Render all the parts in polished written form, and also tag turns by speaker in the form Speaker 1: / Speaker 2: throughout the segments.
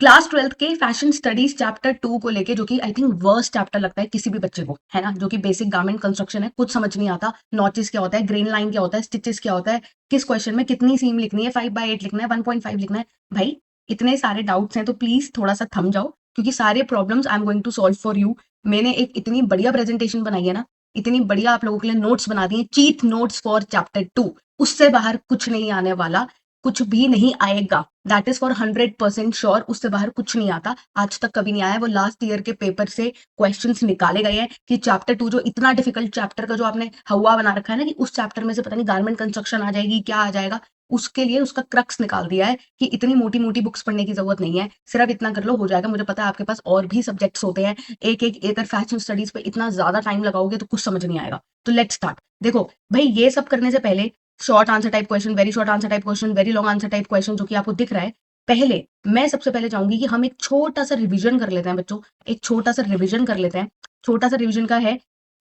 Speaker 1: Class 12th के fashion studies chapter 2 को लेके, जो कि आई थिंक वर्स्ट चैप्टर लगता है किसी भी बच्चे को, है ना, जो कि बेसिक गारमेंट कंस्ट्रक्शन है, कुछ समझ नहीं आता। नॉचेस क्या होता है, ग्रेन लाइन क्या होता है, स्टिचेस क्या होता है, किस क्वेश्चन में कितनी सीम लिखनी है, 5/8 लिखना है, 1.5 लिखना है। भाई इतने सारे डाउट्स हैं तो प्लीज थोड़ा सा थम जाओ, क्योंकि सारे problems I am going to solve for you. मैंने एक इतनी बढ़िया प्रेजेंटेशन बनाई है ना, इतनी बढ़िया आप लोगों के लिए नोट्स बना दिए, चीट नोट्स फॉर चैप्टर 2। उससे बाहर कुछ नहीं आने वाला, कुछ भी नहीं आएगा। That is for 100% sure. उससे बाहर कुछ नहीं आता, आज तक कभी नहीं आया। वो लास्ट ईयर के पेपर से क्वेश्चंस निकाले गए हैं कि चैप्टर 2 जो इतना डिफिकल्ट चैप्टर का जो आपने हवा बना रखा है ना, कि उस चैप्टर में से पता नहीं गारमेंट कंस्ट्रक्शन आ जाएगी, क्या आ जाएगा, उसके लिए उसका क्रक्स निकाल दिया है कि इतनी मोटी मोटी बुक्स पढ़ने की जरूरत नहीं है, सिर्फ इतना कर लो हो जाएगा। मुझे पता है आपके पास और भी सब्जेक्ट्स होते हैं, एक एक अगर फैशन स्टडीज पे इतना ज्यादा टाइम लगाओगे तो कुछ समझ नहीं आएगा। तो लेट्स स्टार्ट। देखो भाई, ये सब करने से पहले short answer type question, very short answer type question, very long answer type question, जो कि आपको दिख रहा है। पहले मैं सबसे पहले चाहूंगी कि हम एक छोटा सा रिवीजन कर लेते हैं बच्चों, एक छोटा सा रिवीजन कर लेते हैं। छोटा सा रिवीजन का है,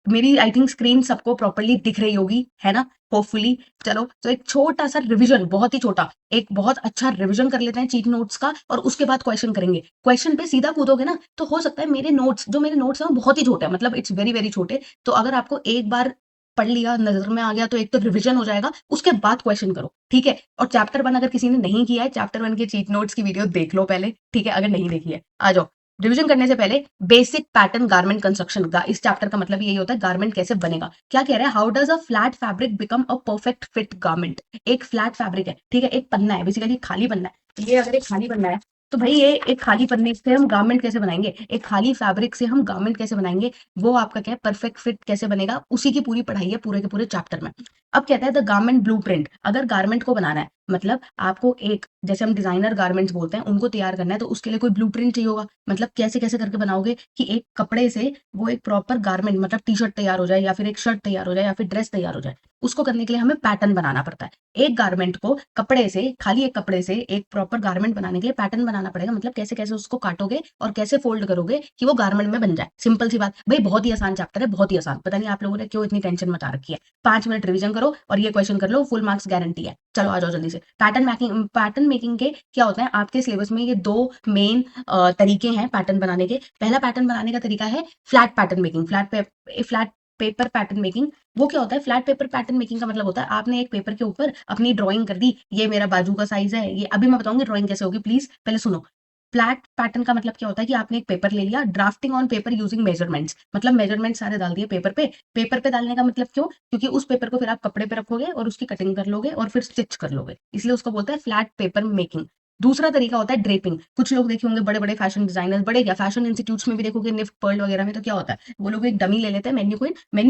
Speaker 1: मेरी आई थिंक स्क्रीन सबको प्रॉपर्ली दिख रही होगी, है ना, होपफुली। चलो तो एक छोटा सा रिवीजन, बहुत ही छोटा, एक बहुत अच्छा रिवीजन कर लेते हैं चीट नोट्स का, और उसके बाद क्वेश्चन करेंगे। क्वेश्चन पे सीधा कूदोगे ना तो हो सकता है मेरे नोट्स हैं वो बहुत ही छोटे हैं, मतलब इट्स वेरी वेरी छोटे। तो अगर आपको एक बार पढ़ लिया, नजर में आ गया, तो एक तो रिवीजन हो जाएगा, उसके बाद क्वेश्चन करो, ठीक है। और चैप्टर 1 अगर किसी ने नहीं किया है, चैप्टर 1 के चीट नोट्स की वीडियो देख लो पहले, ठीक है, अगर नहीं देखी है आ जाओ। रिवीजन करने से पहले बेसिक पैटर्न गारमेंट कंस्ट्रक्शन का, इस चैप्टर का मतलब यही होता है गारमेंट कैसे बनेगा। क्या कह रहा है, how does a flat fabric become a perfect fit garment. एक फ्लैट फैब्रिक है, ठीक है, एक पन्ना है, बेसिकली खाली पन्ना है। ये अगर एक खाली पन्ना है तो भाई ये एक खाली पन्ने से हम गारमेंट कैसे बनाएंगे, एक खाली फैब्रिक से हम गारमेंट कैसे बनाएंगे, वो आपका क्या है, परफेक्ट फिट कैसे बनेगा, उसी की पूरी पढ़ाई है पूरे के पूरे चैप्टर में। अब कहता है द गारमेंट ब्लूप्रिंट, अगर गारमेंट को बनाना है, मतलब आपको एक, जैसे हम डिजाइनर गारमेंट्स बोलते हैं, उनको तैयार करना है, तो उसके लिए कोई ब्लूप्रिंट चाहिए होगा। मतलब कैसे कैसे करके बनाओगे कि एक कपड़े से वो एक प्रॉपर गारमेंट, मतलब टी शर्ट तैयार हो जाए, या फिर एक शर्ट तैयार हो जाए, या फिर ड्रेस तैयार हो जाए। उसको करने के लिए हमें पैटर्न बनाना पड़ता है। एक गारमेंट को कपड़े से, खाली एक कपड़े से एक प्रॉपर गारमेंट बनाने के लिए पैटर्न बनाना पड़ेगा, मतलब कैसे कैसे उसको काटोगे और कैसे फोल्ड करोगे कि वो गारमेंट में बन जाए। सिंपल सी बात भाई, बहुत ही आसान चैप्टर है, बहुत ही आसान। पता नहीं आप लोगों ने क्यों इतनी टेंशन मचा रखी है। 5 मिनट रिवीजन करो और ये क्वेश्चन कर लो, फुल मार्क्स गारंटी है। चलो आ जाओ जल्दी से। पैटर्न मेकिंग के क्या होता है आपके सिलेबस में, ये दो मेन तरीके हैं पैटर्न बनाने के। पहला पैटर्न बनाने का तरीका है flat pattern making, flat paper pattern making. वो क्या होता है, फ्लैट पेपर पैटर्न मेकिंग का मतलब होता है आपने एक पेपर के ऊपर अपनी ड्राइंग कर दी, ये मेरा बाजू का साइज है, ये अभी मैं बताऊंगी ड्राइंग कैसे होगी, प्लीज पहले सुनो। फ्लैट पैटर्न का मतलब क्या होता है कि आपने एक पेपर ले लिया, drafting on paper using measurements, मतलब मेजरमेंट सारे डाल दिए पेपर पे। पेपर पे डालने का मतलब क्यों, क्योंकि उस पेपर को फिर आप कपड़े पे रखोगे और उसकी कटिंग कर लोगे और फिर स्टिच कर लोगे, इसलिए उसको बोलते हैं फ्लैट पेपर मेकिंग। दूसरा तरीका होता है ड्रेपिंग। कुछ लोग देखे होंगे बड़े बड़े फैशन डिजाइनर्स, बड़े क्या फैशन इंस्टीट्यूट्स में भी देखोगे, निफ्ट पर्ल वगैरह में, तो क्या होता है, वो लोग एक डमी ले लेते हैं, मेन्यू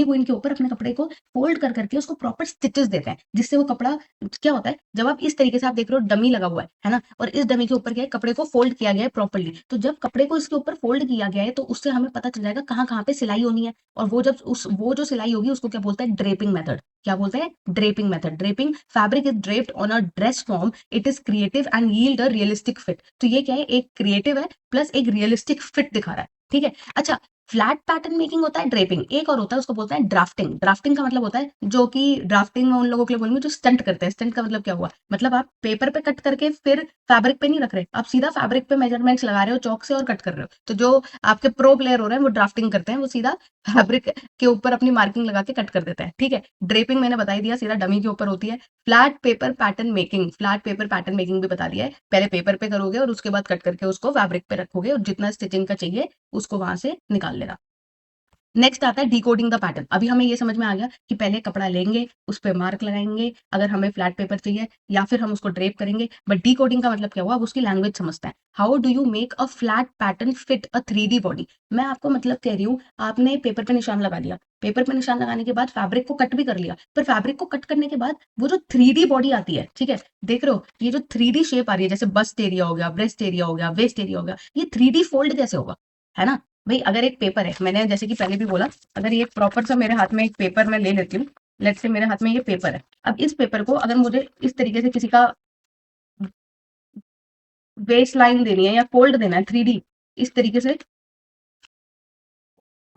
Speaker 1: क्वीन के ऊपर अपने कपड़े को फोल्ड कर करके उसको प्रॉपर स्टिचेस देते हैं, जिससे वो कपड़ा क्या होता है, जब आप इस तरीके से आप देख रहे हो डमी लगा हुआ है ना, और इस डमी के ऊपर क्या है, कपड़े को फोल्ड किया गया है प्रॉपर्ली। तो जब कपड़े को इसके ऊपर फोल्ड किया गया है तो उससे हमें पता चल जाएगा कहाँ कहाँ पे सिलाई होनी है। और वो जो सिलाई होगी उसको क्या बोलते हैं, ड्रेपिंग मेथड। क्या बोलते हैं, draping method. Draping fabric is draped on a dress form, it is creative and yield a realistic fit. तो ये क्या है, एक क्रिएटिव है प्लस एक रियलिस्टिक फिट दिखा रहा है, ठीक है। अच्छा, फ्लैट पैटर्न मेकिंग होता है ड्रेपिंग, एक और होता है उसको बोलते हैं ड्राफ्टिंग। ड्राफ्टिंग का मतलब होता है, जो कि ड्राफ्टिंग में उन लोगों के लिए बोलेंगे जो स्टंट करते हैं। स्टंट का मतलब क्या हुआ, मतलब आप पेपर पे कट करके फिर फैब्रिक पे नहीं रख रहे, आप सीधा फैब्रिक पे मेजरमेंट्स लगा रहे हो चौक से और कट कर रहे हो। तो जो आपके प्रो प्लेयर हो रहे हैं वो ड्राफ्टिंग करते हैं, वो सीधा फैब्रिक के ऊपर अपनी मार्किंग लगा के कट कर देते हैं, ठीक है। ड्रेपिंग मैंने बता ही दिया, सीधा डमी के ऊपर होती है। फ्लैट पेपर पैटर्न मेकिंग भी बता दिया है, पहले पेपर पे करोगे और उसके बाद कट करके उसको फैब्रिक पे रखोगे, और जितना स्टिचिंग का चाहिए उसको वहां से निकाल लेना। नेक्स्ट आता है डिकोडिंग द पैटर्न। अभी हमें ये समझ में आ गया कि पहले कपड़ा लेंगे, उस पर मार्क लगाएंगे, अगर हमें फ्लैट पेपर चाहिए, या फिर हम उसको ड्रेप करेंगे। बट डिकोडिंग का मतलब क्या हुआ, अब उसकी लैंग्वेज समझते हैं। How do you make a flat pattern fit a 3D body. मैं आपको मतलब कह रही हूँ, आपने पेपर पे निशान लगा दिया, पेपर पे निशान लगाने के बाद फैब्रिक को कट भी कर लिया, पर फैब्रिक को कट करने के बाद वो जो 3D बॉडी आती है, ठीक है, देख रहे हो ये जो 3D शेप आ रही है, जैसे बस्ट एरिया हो गया, ब्रेस्ट एरिया हो गया, वेस्ट एरिया हो गया, ये 3D फोल्ड कैसे होगा, है ना। भाई अगर एक पेपर है, मैंने जैसे कि पहले भी बोला, अगर ये प्रॉपर सा मेरे हाथ में एक पेपर मैं ले लेती हूँ, लेट्स से मेरे हाथ में ये पेपर है। अब इस पेपर को अगर मुझे इस तरीके से किसी का बेस लाइन देनी है या फोल्ड देना है 3D, इस तरीके से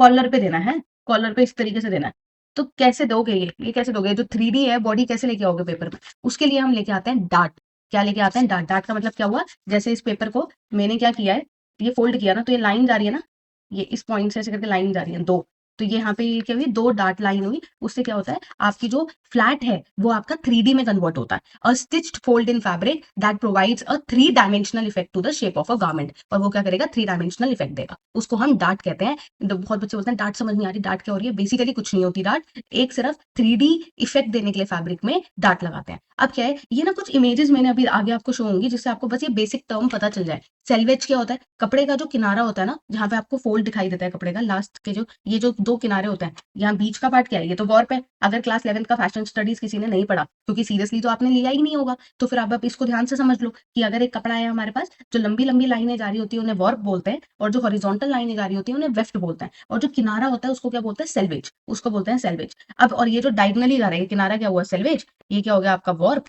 Speaker 1: कॉलर पे देना है, कॉलर पे इस तरीके से देना है, तो कैसे दोगे, ये कैसे दोगे, जो 3D है बॉडी कैसे लेके आओगे पेपर में। उसके लिए हम लेके आते हैं डार्ट। क्या लेके आते हैं, डाट। डाट का मतलब क्या हुआ, जैसे इस पेपर को मैंने क्या किया है, ये फोल्ड किया ना, तो ये लाइन जा रही है ना, ये इस पॉइंट से ऐसे करके लाइन जा रही है दो, तो ये यहाँ पे ये क्या हुई, दो डार्ट लाइन हुई। उससे क्या होता है, आपकी जो फ्लैट है वो आपका 3D में कन्वर्ट होता है। A stitched fold in fabric that provides a 3 dimensional effect to the shape of a garment, और वो क्या करेगा, 3 डायमेंशनल इफेक्ट देगा, उसको हम डार्ट कहते हैं। तो बहुत बच्चे बोलते हैं डार्ट समझ नहीं आ रही, डार्ट क्या हो रही है, बेसिकली कुछ नहीं होती डार्ट, एक सिर्फ 3D इफेक्ट देने के लिए फैब्रिक में डार्ट लगाते हैं। अब क्या है, ये ना कुछ इमेजेस मैंने अभी आगे आपको शो होंगी, जिससे आपको बस ये बेसिक टर्म पता चल जाए। सेल्वेज क्या होता है, कपड़े का जो किनारा होता है ना, जहाँ पे आपको फोल्ड दिखाई देता है कपड़े का, लास्ट के जो ये जो दो किनारे होते हैं, यहाँ बीच का पार्ट क्या है, ये तो वॉर्प है। अगर क्लास 11th का फैशन स्टडीज किसी ने नहीं पढ़ा, क्योंकि सीरियसली तो आपने लिया ही नहीं होगा, तो फिर आप इसको ध्यान से समझ लो कि अगर एक कपड़ा है हमारे पास, जो लंबी लंबी लाइनें जा रही होती है उन्हें वॉर्प बोलते हैं, और जो हॉरिजॉन्टल लाइनें जा रही होती है उन्हें वेफ्ट बोलते हैं, और जो किनारा होता है उसको क्या बोलते हैं, सेल्वेज, उसको बोलते हैं सेल्वेज। अब और ये जो डायगनली जा रहा है किनारा क्या हुआ, सेल्वेज, ये क्या हो गया आपका वॉर्प,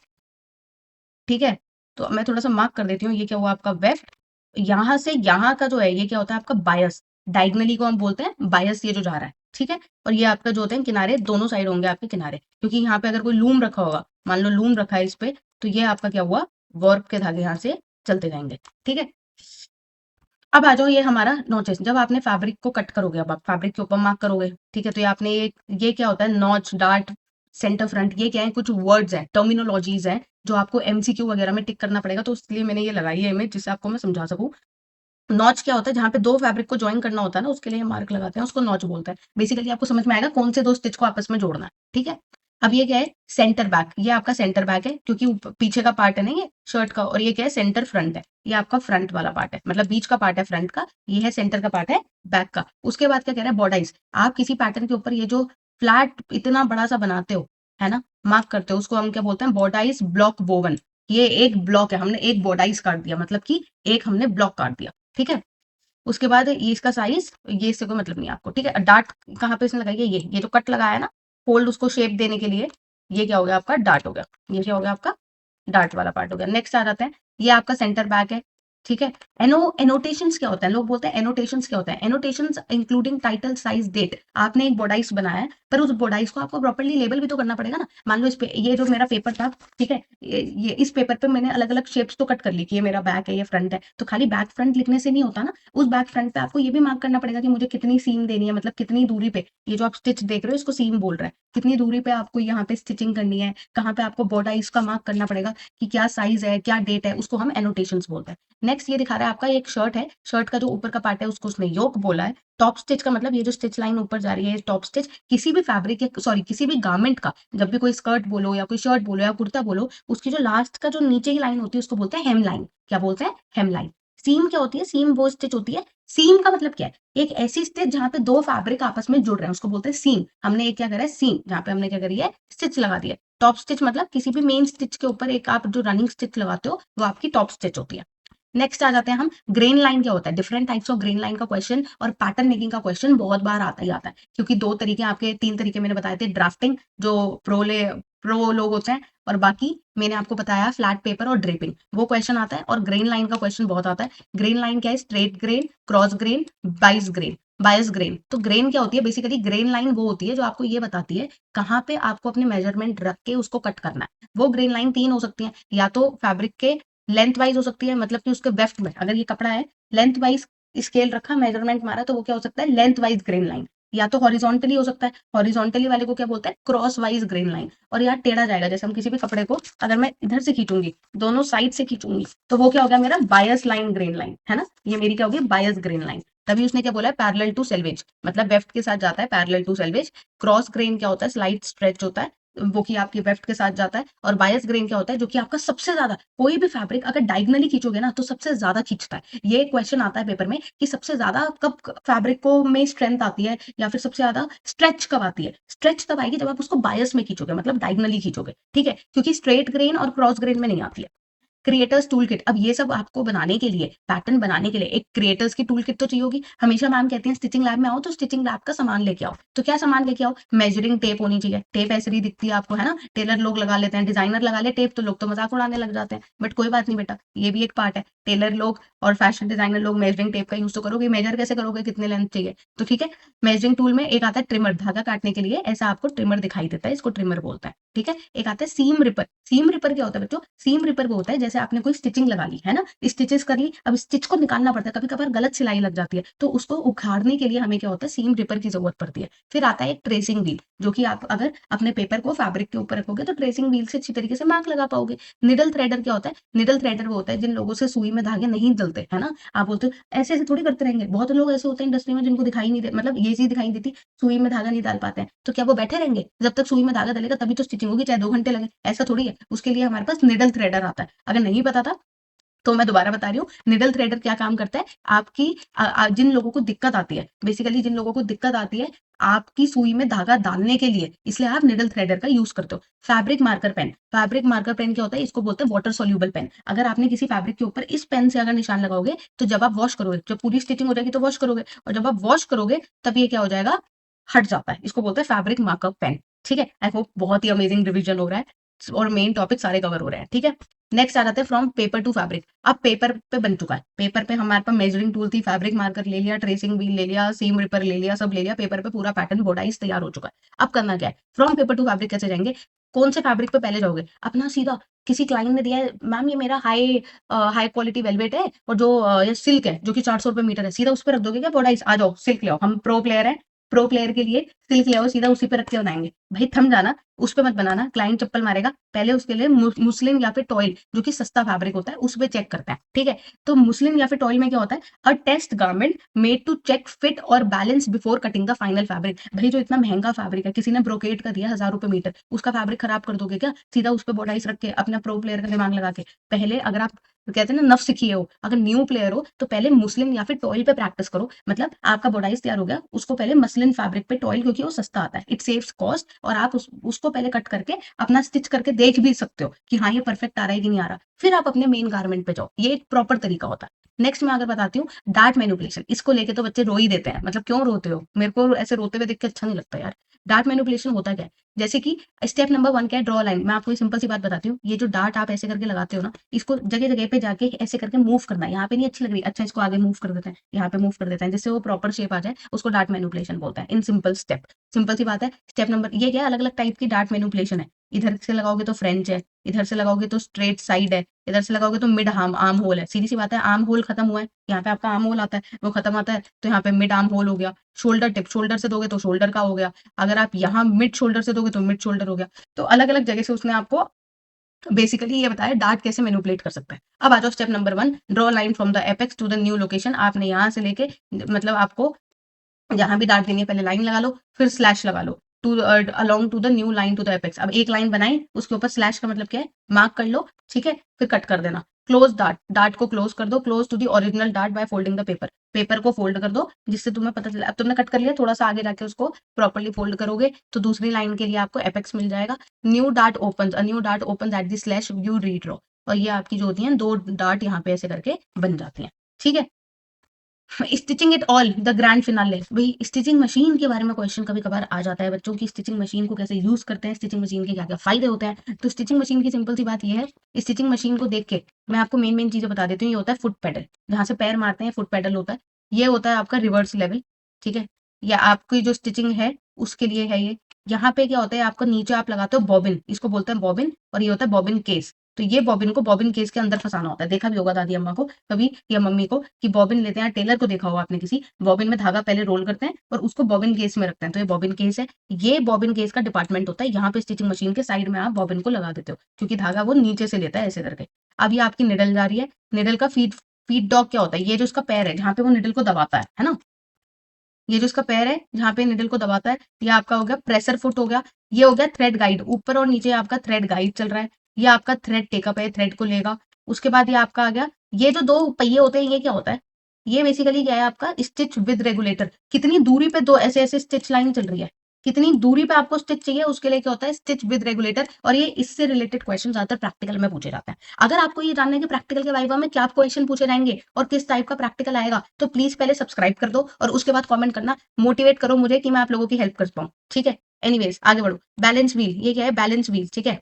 Speaker 1: ठीक है। तो मैं थोड़ा सा मार्क कर देती हूँ, ये क्या हुआ आपका वेफ्ट। यहाँ से यहाँ का जो है ये क्या होता है आपका बायस, डायगनली को हम बोलते हैं बायस, ये जो जा रहा है, ठीक है। और ये आपका जो होते हैं किनारे, दोनों साइड होंगे आपके किनारे, क्योंकि यहाँ पे अगर कोई लूम रखा होगा, मान लो लूम रखा है इस पे, तो ये आपका क्या हुआ, वर्ब के धागे यहाँ से चलते जाएंगे, ठीक है। अब आ जाओ, ये हमारा नॉचेस, जब आपने फैब्रिक को कट करोगे, अब आप फैब्रिक के ऊपर मार्क करोगे, ठीक है, तो ये आपने ये क्या होता है, नॉच, डार्ट, सेंटर फ्रंट, ये क्या है, कुछ वर्ड्स हैं, टर्मिनोलॉजीज हैं, जो आपको एमसीक्यू वगैरह में टिक करना पड़ेगा, तो इसलिए मैंने ये लगाई है इमेज, जिससे आपको मैं समझा सकूं। नॉच क्या होता है, जहाँ पे दो फैब्रिक को ज्वाइन करना होता है ना, उसके लिए मार्क लगाते हैं, उसको नॉच बोलते हैं। बेसिकली आपको समझ में आएगा कौन से दो स्टिच को आपस में जोड़ना है, ठीक है। अब ये क्या है, सेंटर बैक, ये आपका सेंटर बैक है, क्योंकि पीछे का पार्ट है ना ये शर्ट का, और ये क्या है, सेंटर फ्रंट है, ये आपका फ्रंट वाला पार्ट है, मतलब बीच का पार्ट है फ्रंट का, ये है सेंटर का पार्ट है बैक का। उसके बाद क्या कह रहा है, बॉर्डर्स, आप किसी पैटर्न के ऊपर ये जो फ्लैट इतना बड़ा सा बनाते हो, है ना, मार्क करते हो, उसको हम क्या बोलते हैं, बॉर्डर्स ब्लॉक वोवन। ये एक ब्लॉक है, हमने एक बॉर्डर्स काट दिया, मतलब कि एक हमने ब्लॉक काट दिया, ठीक है। उसके बाद ये इसका साइज, ये इससे कोई मतलब नहीं है आपको, ठीक है। डार्ट कहाँ पे इसने लगाई है, ये जो कट लगाया है ना, फोल्ड उसको शेप देने के लिए, ये क्या हो गया आपका, डार्ट हो गया, ये क्या हो गया आपका, डार्ट वाला पार्ट हो गया। नेक्स्ट आ जाते हैं, ये आपका सेंटर बैक है, ठीक है। एनोटेशंस क्या होता है, लोग बोलते हैं एनोटेशंस क्या होता है, annotations including title, size, date. आपने एक बोडाइस बनाया है, पर उस बोडाइस को आपको प्रॉपर्ली लेबल भी तो करना पड़ेगा ना। मान लो इस पे, ये जो मेरा पेपर था, ठीक है, ये इस पेपर पे मैंने अलग अलग शेप्स तो कट कर ली कि ये मेरा बैक है, ये फ्रंट है, तो खाली बैक फ्रंट लिखने से नहीं होता ना। उस बैक फ्रंट पे आपको ये भी मार्क करना पड़ेगा कि मुझे कितनी सीम देनी है, मतलब कितनी दूरी पे, ये जो आप स्टिच देख रहे हो इसको सीम बोल रहा है, कितनी दूरी पे आपको यहाँ पे स्टिचिंग करनी है, कहाँ पे आपको बोडाइस का मार्क करना पड़ेगा कि क्या साइज है, क्या डेट है, उसको हम एनोटेशंस बोलते हैं। नेक्स्ट ये दिखा रहा है आपका, एक शर्ट है, शर्ट का जो ऊपर का पार्ट है उसको उसने योक बोला है। टॉप स्टिच का मतलब ये जो स्टिच लाइन ऊपर जा रही है, टॉप स्टिच, किसी भी फैब्रिक या सॉरी किसी भी गारमेंट का, जब भी कोई स्कर्ट बोलो या कोई शर्ट बोलो या कुर्ता बोलो, उसकी जो लास्ट का जो नीचे की लाइन होती है उसको बोलते हैं हेम लाइन। क्या बोलते हैं, हेम लाइन। सीम क्या होती है, सीम वो स्टिच होती है, सीम का मतलब क्या है, एक ऐसी स्टिच जहां पे दो फैब्रिक आपस में जुड़ रहे हैं, उसको बोलते हैं सीम। हमने एक क्या करा है, सीम, जहां पे हमने क्या करी है, स्टिच लगा दी है। टॉप स्टिच मतलब किसी भी मेन स्टिच के ऊपर एक आप जो रनिंग स्टिच लगाते हो, वो आपकी टॉप स्टिच होती है। नेक्स्ट आ जाते हैं हम, ग्रेन लाइन क्या होता है, different types of grain line का क्वेश्चन और पैटर्न मेकिंग का क्वेश्चन बहुत बार आता ही आता है, क्योंकि दो तरीके आपके, तीन तरीके मैंने बताए थे, ड्राफ्टिंग जो प्रो लोग होते हैं, और बाकी मैंने आपको बताया फ्लैट पेपर और ड्रेपिंग, वो क्वेश्चन आता है। और ग्रेन लाइन का क्वेश्चन बहुत आता है। ग्रेन लाइन क्या है, स्ट्रेट ग्रेन, क्रॉस ग्रेन, बाइस ग्रेन। तो ग्रेन क्या होती है, बेसिकली ग्रेन लाइन वो होती है जो आपको ये बताती है कहाँ पे आपको अपने मेजरमेंट रख के उसको कट करना है। वो ग्रेन लाइन तीन हो सकती है, या तो फैब्रिक के लेंथ वाइज हो सकती है, मतलब कि उसके वेफ्ट में अगर ये कपड़ा है, लेंथ वाइज स्केल रखा, मेजरमेंट मारा, तो वो क्या हो सकता है, लेंथ वाइज ग्रेन लाइन। या तो हॉरिजॉन्टली हो सकता है, हॉरिजॉन्टली वाले को क्या बोलते हैं, क्रॉस वाइज ग्रेन लाइन। और यार टेढ़ा जाएगा, जैसे हम किसी भी कपड़े को अगर मैं इधर से खींचूंगी, दोनों साइड से खींचूंगी, तो वो क्या हो गया मेरा, बायस लाइन ग्रेन लाइन, है ना, ये मेरी क्या होगी, बायस ग्रेन लाइन। तभी उसने क्या बोला है, पैरेलल टू सेल्वेज, मतलब वेफ्ट के साथ जाता है, parallel to selvage. Cross grain क्या होता है, स्लाइट स्ट्रेच होता है, वो कि आपकी वेफ्ट के साथ जाता है। और बायस ग्रेन क्या होता है, जो कि आपका सबसे ज्यादा, कोई भी फैब्रिक अगर डायगनली खींचोगे ना तो सबसे ज्यादा खींचता है। ये क्वेश्चन आता है पेपर में कि सबसे ज्यादा कब फैब्रिक को में स्ट्रेंथ आती है, या फिर सबसे ज्यादा स्ट्रेच कब आती है। स्ट्रेच तब आएगी जब आप उसको बायस में खींचोगे, मतलब डायगनली खींचोगे, ठीक है, क्योंकि स्ट्रेट ग्रेन और क्रॉस ग्रेन में नहीं आती है। क्रिएटर्स टूल किट, अब ये सब आपको बनाने के लिए, पैटर्न बनाने के लिए एक क्रिएटर्स की टूल किट तो चाहिए होगी। हमेशा मैम कहती हैं स्टिचिंग लैब में आओ तो स्टिचिंग लैब का सामान लेके आओ, तो क्या सामान लेके आओ, मेजरिंग टेप होनी चाहिए। टेप ऐसे ही दिखती है आपको, है ना, टेलर लोग लगा लेते हैं, डिजाइनर लगा ले टेप, तो लोग तो मजाक उड़ाने लग जाते हैं, बट कोई बात नहीं बेटा, ये भी एक पार्ट है। टेलर लोग और फैशन डिजाइनर लोग मेजरिंग टेप का यूज तो करोगे, मेजर कैसे करोगे, कितने लेंथ चाहिए, तो ठीक है। मेजरिंग टूल में एक आता है ट्रिमर, धागा काटने के लिए ऐसा आपको ट्रिमर दिखाई देता है, इसको ट्रिमर बोलते हैं। ठीक है। एक आता है सीम रिपर। सीम रिपर क्या होता है बच्चों? सीम रिपर वो होता है जैसे आपने कोई स्टिचिंग लगा ली है ना, स्टिचेस कर ली, अब स्टिच को निकालना पड़ता है, कभी कभार गलत सिलाई लग जाती है, तो उसको उखाड़ने के लिए हमें क्या होता है, सीम रिपर की जरूरत पड़ती है। फिर आता है एक ट्रेसिंग व्हील, जो कि आप अगर अपने पेपर को फैब्रिक के ऊपर रखोगे तो ट्रेसिंग व्हील से अच्छी तरीके से मार्क लगा पाओगे। निडल थ्रेडर क्या होता है? निडल थ्रेडर वो होता है जिन लोगों से सुई में धागे नहीं जलते, है ना। आप बोलते हो ऐसे ऐसे थोड़ी करते रहेंगे, बहुत लोग ऐसे होते हैं इंडस्ट्री में जिनको दिखाई नहीं दे, मतलब ये चीज दिखाई नहीं देती, सुई में धागा नहीं डाल पाते हैं, तो क्या वो बैठे रहेंगे जब तक सुई में धागा डलेगा तभी तो स्टिचिंग होगी, चाहे 2 घंटे लगे? ऐसा थोड़ी है। उसके लिए हमारे पास निडल थ्रेडर आता है। अगर नहीं पता था तो मैं दोबारा बता रही हूँ, निडल थ्रेडर क्या काम करता है? आपकी जिन लोगों को दिक्कत आती है, बेसिकली जिन लोगों को दिक्कत आती है आपकी सुई में धागा डालने के लिए, इसलिए आप निडल थ्रेडर का यूज करते हो। Fabric marker pen. Fabric marker pen क्या होता है? इसको बोलते हैं वाटर सोल्यूबल पेन। अगर आपने किसी फैब्रिक के ऊपर इस पेन से अगर निशान लगाओगे तो जब आप वॉश करोगे, जब पूरी स्टिचिंग हो जाएगी तो वॉश करोगे, और जब आप वॉश करोगे तब ये क्या हो जाएगा, हट जाता है। इसको बोलते हैं फैब्रिक मार्कअप पेन। ठीक है, आई होप बहुत ही अमेजिंग रिवीजन हो रहा है और मेन टॉपिक सारे कवर हो रहे हैं। ठीक है, नेक्स्ट आ जाते हैं फ्रॉम पेपर टू फैब्रिक। अब पेपर पे बन चुका है, पेपर पे हमारे पास मेजरिंग टूल थी, फैब्रिक मार्कर ले लिया, ट्रेसिंग व्हील ले लिया, सीम रिपर ले लिया, सब ले लिया, पेपर पे पूरा पैटर्न बॉडाइज तैयार हो चुका है। अब करना क्या है? फ्रॉम पेपर टू फैब्रिक कैसे जाएंगे? कौन से फैब्रिक पे पहले जाओगे? अपना सीधा किसी क्लाइंट ने दिया है, मैम ये मेरा हाई क्वालिटी वेलवेट है और जो ये सिल्क है जो कि 400 रुपए मीटर है, सीधा उस पर रख दोगे क्या बॉडाइज? आ जाओ सिल्क ले आओ, हम प्रो प्लेयर है, प्रो प्लेयर के लिए सिल्क ले आओ, सीधा उसी पे रख के बनाएंगे। भाई थम जाना, उस पे मत बनाना, क्लाइंट चप्पल मारेगा। पहले उसके लिए मुस्लिन या फिर टॉयल, जो कि सस्ता फैब्रिक होता है, उस पे चेक करते हैं। ठीक है, तो मुस्लिन या फिर टॉयल में क्या होता है? A test garment made to check fit और balance before cutting the final fabric. भाई जो इतना महंगा फैब्रिक है, किसी ने ब्रोकेट का दिया 1000 रुपए मीटर, उसका फैब्रिक खराब कर दोगे क्या? सीधा उस पे बॉडाइस रख के अपना प्रो प्लेयर का दिमाग लगा के। पहले अगर आप कहते हैं ना नफ सीखिए हो, अगर न्यू प्लेयर हो तो पहले मुस्लिन या फिर टॉयल पे प्रैक्टिस करो। मतलब आपका बॉडाइस तैयार हो गया, उसको पहले मसलिन फैब्रिक पे टॉयल, क्योंकि वो सस्ता आता है, इट सेव्स कॉस्ट, और आप उसको पहले कट करके अपना स्टिच करके देख भी सकते हो कि हाँ ये परफेक्ट आ रहा है कि नहीं आ रहा। फिर आप अपने मेन गारमेंट पे जाओ, ये एक प्रॉपर तरीका होता है। नेक्स्ट मैं अगर बताती हूँ डार्ट मैनिपुलेशन। इसको लेके तो बच्चे रो ही देते हैं, मतलब क्यों रोते हो? मेरे को ऐसे रोते हुए देख के अच्छा नहीं लगता यार। डार्ट मैनिपुलेशन होता क्या है? जैसे कि स्टेप नंबर 1 क्या है? Draw line. मैं आपको एक सिंपल सी बात बताती हूँ, ये जो डार्ट आप ऐसे करके लगाते हो ना, इसको जगह जगह पे जाके ऐसे करके मूव करना है। यहाँ पे नहीं अच्छी लग रही, अच्छा इसको आगे मूव कर देते हैं, यहाँ पे मूव कर देते हैं, जिससे वो प्रॉपर शेप आ जाए, उसको डार्ट मैनिपुलेशन बोलते हैं इन सिंपल स्टेप। सिंपल सी बात है। स्टेप नंबर ये क्या है? अलग अलग टाइप की डार्ट मैनिपुलेशन है। इधर से लगाओगे तो फ्रेंच है, इधर से लगाओगे तो स्ट्रेट साइड है, इधर से लगाओगे तो मिड आर्म होल है। सीधी सी बात है, आर्म होल खत्म हुआ है, यहाँ पे आपका आर्म होल आता है, वो खत्म आता है, तो यहाँ पे मिड आर्म होल हो गया। शोल्डर टिप, शोल्डर से दोगे तो शोल्डर का हो गया, अगर आप यहाँ मिड शोल्डर से दोगे तो मिड शोल्डर हो गया। तो अलग अलग जगह से उसने आपको बेसिकली ये बताया डार्ट कैसे मैनिपुलेट कर सकता है। अब आ जाओ step number 1, draw line from the apex to the new location. आपने यहाँ से लेके, मतलब आपको जहां भी डार्ट देनी है पहले लाइन लगा लो, फिर स्लैश लगा लो, to along to the new line to the apex. अब एक लाइन बनाई, उसके ऊपर स्लैश का मतलब क्या है? मार्क कर लो, ठीक है, फिर कट कर देना। क्लोज डार्ट, डार्ट को क्लोज कर दो, close to the original dart by folding the paper. Paper को फोल्ड कर दो, जिससे तुम्हें पता चला। अब तुमने कट कर लिया, थोड़ा सा आगे जाके उसको प्रॉपर्ली फोल्ड करोगे तो दूसरी लाइन के लिए आपको एपेक्स मिल जाएगा। New dart open, a new dart open at the slash U redraw. और ये आपकी जो होती है दो डार्ट यहाँ पे ऐसे करके बन जाती है। ठीक है, stitching it all the grand finale. भाई स्टिचिंग मशीन के बारे में क्वेश्चन कभी कभार आ जाता है बच्चों की, स्टिचिंग मशीन को कैसे यूज करते हैं, स्टिचिंग मशीन के क्या क्या फायदे होते हैं। तो स्टिचिंग मशीन की सिंपल सी बात ये है, स्टिचिंग मशीन को देख के मैं आपको मेन मेन चीजें बता देती हूँ। ये होता है फुट पेडल, जहाँ से पैर मारते हैं, फुट पेडल होता है। ये होता है आपका रिवर्स लेवल, ठीक है, या आपकी जो स्टिचिंग है उसके लिए है ये। यहाँ पे क्या होता है, आपका नीचे आप लगाते हो बॉबिन, इसको बोलते हैं बॉबिन, और ये होता है बॉबिन केस। तो ये बॉबिन को बॉबिन केस के अंदर फंसाना होता है। देखा भी होगा दादी अम्मा को कभी या मम्मी को कि बॉबिन लेते हैं, टेलर को देखा होगा आपने किसी, बॉबिन में धागा पहले रोल करते हैं और उसको बॉबिन केस में रखते हैं। तो ये बॉबिन केस है, ये बॉबिन केस का डिपार्टमेंट होता है। यहाँ पे स्टिचिंग मशीन के साइड में आप बॉबिन को लगा देते हो, क्योंकि धागा वो नीचे से लेता है ऐसे करके। अब ये आपकी निडल जा रही है, निडल का फीड फीड डॉग क्या होता है? ये जो उसका पैर है जहाँ पे वो निडल को दबाता है ना, ये जो इसका पैर है जहाँ पे निडल को दबाता है, ये आपका हो गया प्रेशर फुट हो गया। ये हो गया थ्रेड गाइड, ऊपर और नीचे आपका थ्रेड गाइड चल रहा है। ये आपका थ्रेड टेकअप है, थ्रेड को लेगा। उसके बाद ये आपका आ गया, ये जो दो पहिए होते हैं ये क्या होता है? ये बेसिकली क्या है आपका? Stitch with regulator. कितनी दूरी पे दो ऐसे ऐसे स्टिच लाइन चल रही है, कितनी दूरी पे आपको स्टिच चाहिए, उसके लिए क्या होता है? Stitch with regulator. और ये इससे रिलेटेड क्वेश्चन ज्यादातर प्रैक्टिकल में पूछे जाते हैं। अगर आपको ये जानना है कि प्रैक्टिकल के वाइवा में क्या क्वेश्चन पूछे जाएंगे और किस टाइप का प्रैक्टिकल आएगा, तो प्लीज पहले सब्सक्राइब कर दो और उसके बाद कमेंट करना, मोटिवेट करो मुझे कि मैं आप लोगों की हेल्प कर पाऊँ। ठीक है, एनीवेज आगे बढ़ो। बैलेंस व्हील, ये क्या है? बैलेंस व्हील, ठीक है,